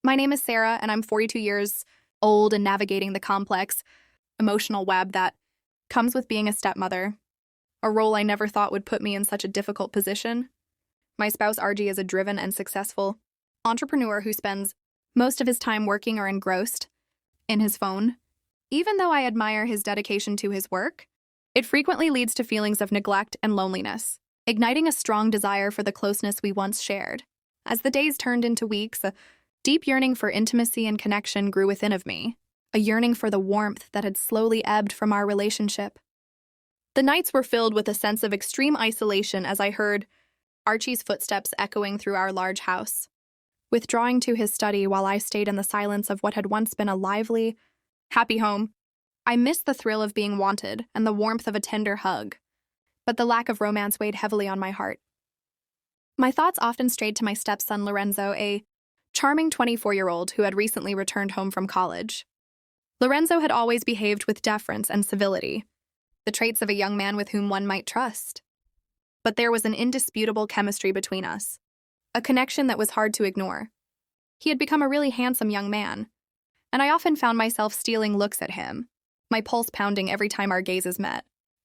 My name is Sarah, and I'm 42 years old and navigating the complex emotional web that comes with being a stepmother, a role I never thought would put me in such a difficult position. My spouse, RG, is a driven and successful entrepreneur who spends most of his time working or engrossed in his phone. Even though I admire his dedication to his work, it frequently leads to feelings of neglect and loneliness, igniting a strong desire for the closeness we once shared. As the days turned into weeks, a deep yearning for intimacy and connection grew within of me, a yearning for the warmth that had slowly ebbed from our relationship. The nights were filled with a sense of extreme isolation as I heard Archie's footsteps echoing through our large house. Withdrawing to his study while I stayed in the silence of what had once been a lively, happy home, I missed the thrill of being wanted and the warmth of a tender hug, but the lack of romance weighed heavily on my heart. My thoughts often strayed to my stepson Lorenzo, a charming 24-year-old who had recently returned home from college. Lorenzo had always behaved with deference and civility, the traits of a young man with whom one might trust. But there was an indisputable chemistry between us, a connection that was hard to ignore. He had become a really handsome young man, and I often found myself stealing looks at him, my pulse pounding every time our gazes met.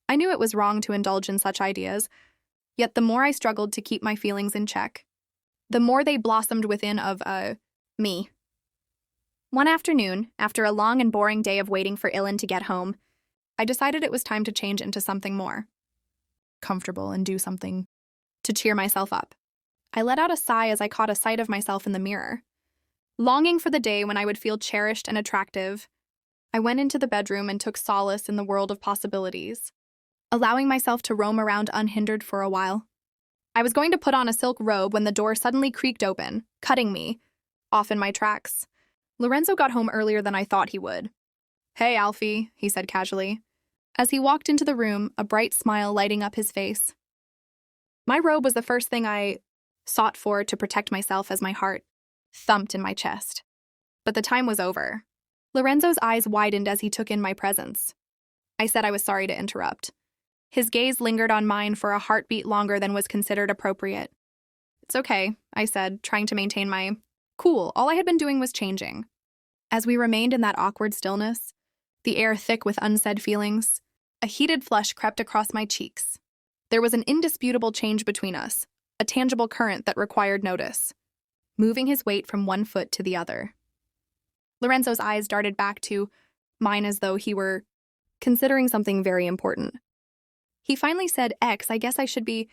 I knew it was wrong to indulge in such ideas, yet the more I struggled to keep my feelings in check, the more they blossomed within of, me. One afternoon, after a long and boring day of waiting for Ilan to get home, I decided it was time to change into something more comfortable and do something to cheer myself up. I let out a sigh as I caught a sight of myself in the mirror. Longing for the day when I would feel cherished and attractive, I went into the bedroom and took solace in the world of possibilities, allowing myself to roam around unhindered for a while. I was going to put on a silk robe when the door suddenly creaked open, cutting me off in my tracks. Lorenzo got home earlier than I thought he would. "Hey, Alfie," he said casually, as he walked into the room, a bright smile lighting up his face. My robe was the first thing I sought for to protect myself as my heart thumped in my chest. But the time was over. Lorenzo's eyes widened as he took in my presence. I said I was sorry to interrupt. His gaze lingered on mine for a heartbeat longer than was considered appropriate. "It's okay," I said, trying to maintain my cool. All I had been doing was changing. As we remained in that awkward stillness, the air thick with unsaid feelings, a heated flush crept across my cheeks. There was an indisputable change between us, a tangible current that required notice, moving his weight from one foot to the other. Lorenzo's eyes darted back to mine as though he were considering something very important. He finally said, "I guess I should be